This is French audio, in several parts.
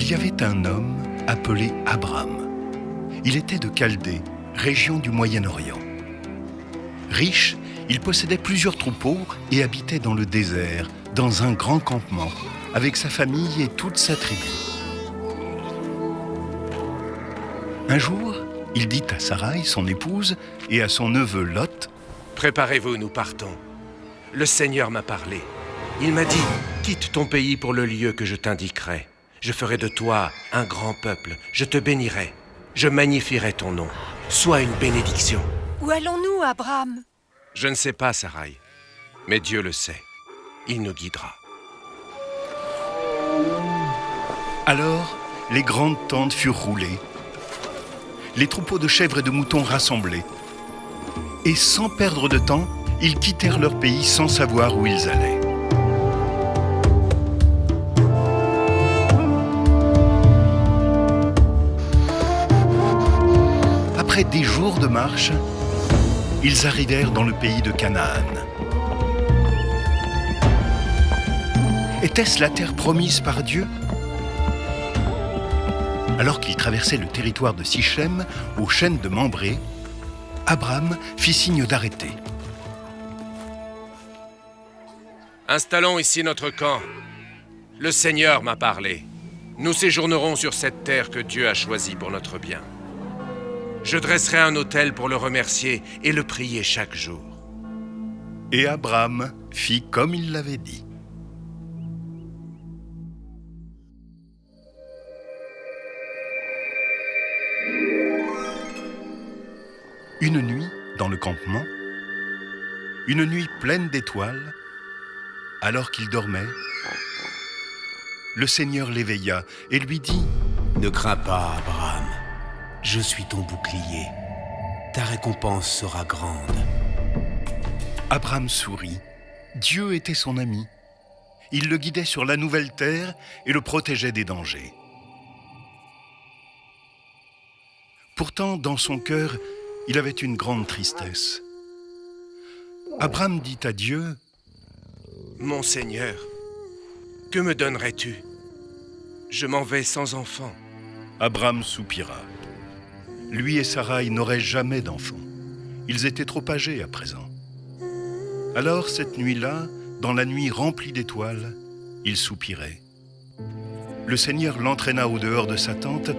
Il y avait un homme appelé Abram. Il était de Chaldée, région du Moyen-Orient. Riche, il possédait plusieurs troupeaux et habitait dans le désert, dans un grand campement, avec sa famille et toute sa tribu. Un jour, il dit à Sarai, son épouse, et à son neveu Lot, « Préparez-vous, nous partons. Le Seigneur m'a parlé. Il m'a dit, quitte ton pays pour le lieu que je t'indiquerai. Je ferai de toi un grand peuple. Je te bénirai. Je magnifierai ton nom. Sois une bénédiction. » Où allons-nous, Abram? Je ne sais pas, Sarai. Mais Dieu le sait. Il nous guidera. Alors, les grandes tentes furent roulées, les troupeaux de chèvres et de moutons rassemblés. Et sans perdre de temps, ils quittèrent leur pays sans savoir où ils allaient. Après des jours de marche, ils arrivèrent dans le pays de Canaan. Était-ce la terre promise par Dieu ? Alors qu'ils traversaient le territoire de Sichem, aux chênes de Mambré, Abram fit signe d'arrêter. Installons ici notre camp. Le Seigneur m'a parlé. Nous séjournerons sur cette terre que Dieu a choisie pour notre bien. Je dresserai un autel pour le remercier et le prier chaque jour. Et Abram fit comme il l'avait dit. Une nuit, dans le campement, une nuit pleine d'étoiles, alors qu'il dormait, le Seigneur l'éveilla et lui dit : « Ne crains pas, Abram, je suis ton bouclier. Ta récompense sera grande. » Abram sourit. Dieu était son ami. Il le guidait sur la nouvelle terre et le protégeait des dangers. Pourtant, dans son cœur, il avait une grande tristesse. Abram dit à Dieu : « Mon Seigneur, que me donnerais-tu ? Je m'en vais sans enfant. » Abram soupira. Lui et Sarai n'auraient jamais d'enfant. Ils étaient trop âgés à présent. Alors, cette nuit-là, dans la nuit remplie d'étoiles, il soupirait. Le Seigneur l'entraîna au dehors de sa tente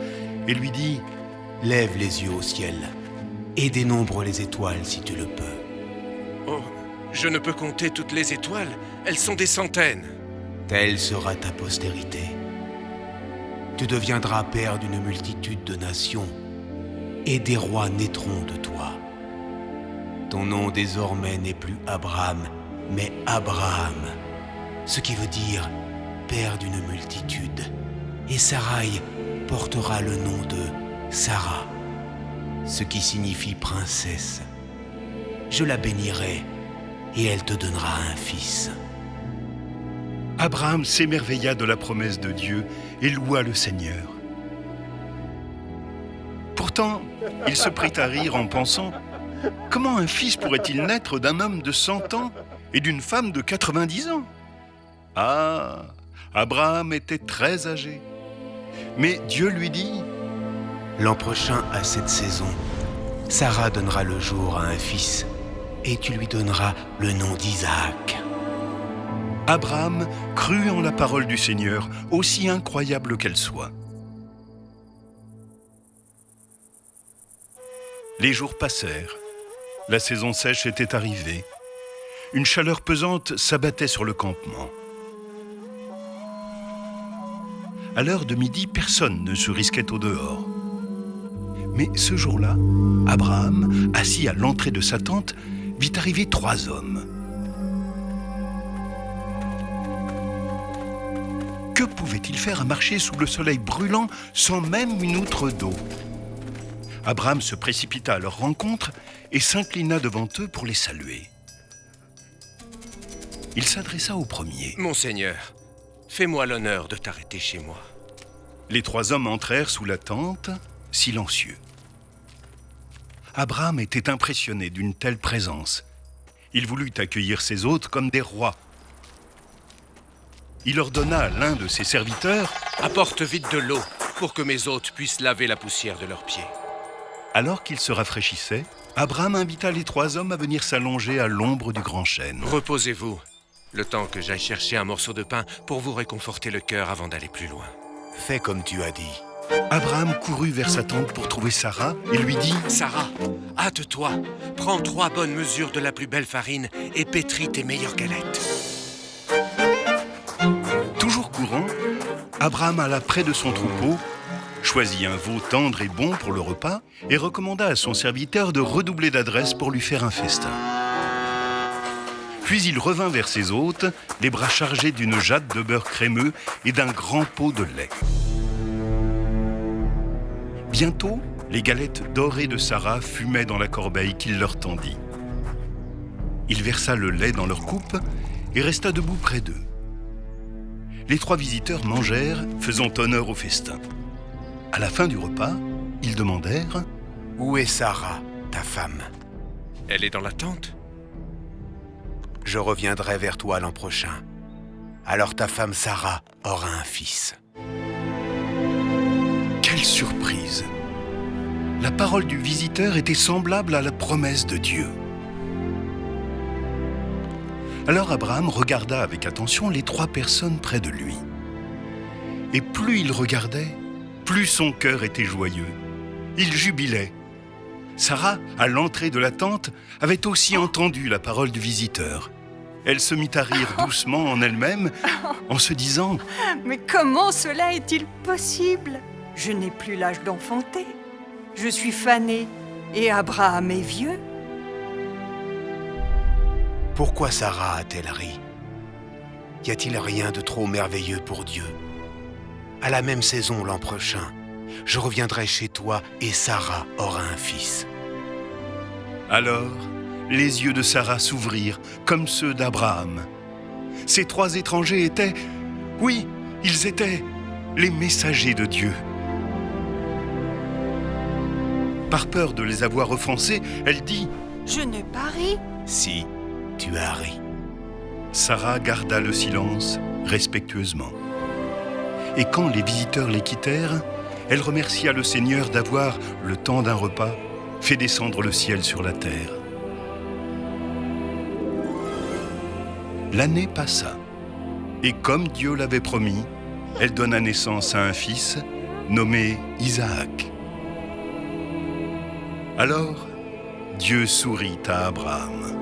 et lui dit : « Lève les yeux au ciel et dénombre les étoiles si tu le peux. » « Oh, je ne peux compter toutes les étoiles, elles sont des centaines. » « Telle sera ta postérité. Tu deviendras père d'une multitude de nations, et des rois naîtront de toi. Ton nom désormais n'est plus Abram, mais Abraham, ce qui veut dire père d'une multitude. Et Sarai portera le nom de Sarah, ce qui signifie princesse. Je la bénirai, et elle te donnera un fils. » Abraham s'émerveilla de la promesse de Dieu et loua le Seigneur. Pourtant, il se prit à rire en pensant : comment un fils pourrait-il naître d'un homme de 100 ans et d'une femme de 90 ans ? Ah, Abraham était très âgé. Mais Dieu lui dit : L'an prochain, à cette saison, Sarah donnera le jour à un fils, et tu lui donneras le nom d'Isaac. Abraham crut en la parole du Seigneur, aussi incroyable qu'elle soit. Les jours passèrent. La saison sèche était arrivée. Une chaleur pesante s'abattait sur le campement. À l'heure de midi, personne ne se risquait au dehors. Mais ce jour-là, Abraham, assis à l'entrée de sa tente, vit arriver 3 hommes. Que pouvait-il faire à marcher sous le soleil brûlant sans même une outre d'eau ? Abraham se précipita à leur rencontre et s'inclina devant eux pour les saluer. Il s'adressa au premier. « Mon Seigneur, fais-moi l'honneur de t'arrêter chez moi. » Les 3 hommes entrèrent sous la tente, silencieux. Abraham était impressionné d'une telle présence. Il voulut accueillir ses hôtes comme des rois. Il ordonna à l'un de ses serviteurs : Apporte vite de l'eau pour que mes hôtes puissent laver la poussière de leurs pieds. Alors qu'ils se rafraîchissaient, Abraham invita les 3 hommes à venir s'allonger à l'ombre du grand chêne. Reposez-vous, le temps que j'aille chercher un morceau de pain pour vous réconforter le cœur avant d'aller plus loin. Fais comme tu as dit. Abraham courut vers sa tente pour trouver Sarah et lui dit « Sarah, hâte-toi, prends 3 bonnes mesures de la plus belle farine et pétris tes meilleures galettes. » Toujours courant, Abraham alla près de son troupeau, choisit un veau tendre et bon pour le repas et recommanda à son serviteur de redoubler d'adresse pour lui faire un festin. Puis il revint vers ses hôtes, les bras chargés d'une jatte de beurre crémeux et d'un grand pot de lait. Bientôt, les galettes dorées de Sarah fumaient dans la corbeille qu'il leur tendit. Il versa le lait dans leur coupe et resta debout près d'eux. Les 3 visiteurs mangèrent, faisant honneur au festin. À la fin du repas, ils demandèrent « Où est Sarah, ta femme ?»« Elle est dans la tente. » « Je reviendrai vers toi l'an prochain. Alors ta femme Sarah aura un fils. » Quelle surprise! La parole du visiteur était semblable à la promesse de Dieu. Alors Abraham regarda avec attention les 3 personnes près de lui. Et plus il regardait, plus son cœur était joyeux. Il jubilait. Sarah, à l'entrée de la tente, avait aussi entendu la parole du visiteur. Elle se mit à rire doucement en elle-même, en se disant « Mais comment cela est-il possible? Je n'ai plus l'âge d'enfanter. Je suis fanée et Abraham est vieux. » Pourquoi Sarah a-t-elle ri? Y a-t-il rien de trop merveilleux pour Dieu? À la même saison l'an prochain, je reviendrai chez toi et Sarah aura un fils. Alors, les yeux de Sarah s'ouvrirent comme ceux d'Abraham. Ces 3 étrangers étaient, oui, ils étaient les messagers de Dieu. Par peur de les avoir offensés, elle dit « Je n'ai pas ri. » Si, tu as ri. Sarah garda le silence respectueusement. Et quand les visiteurs les quittèrent, elle remercia le Seigneur d'avoir, le temps d'un repas, fait descendre le ciel sur la terre. L'année passa, et comme Dieu l'avait promis, elle donna naissance à un fils nommé Isaac. Alors, Dieu sourit à Abraham.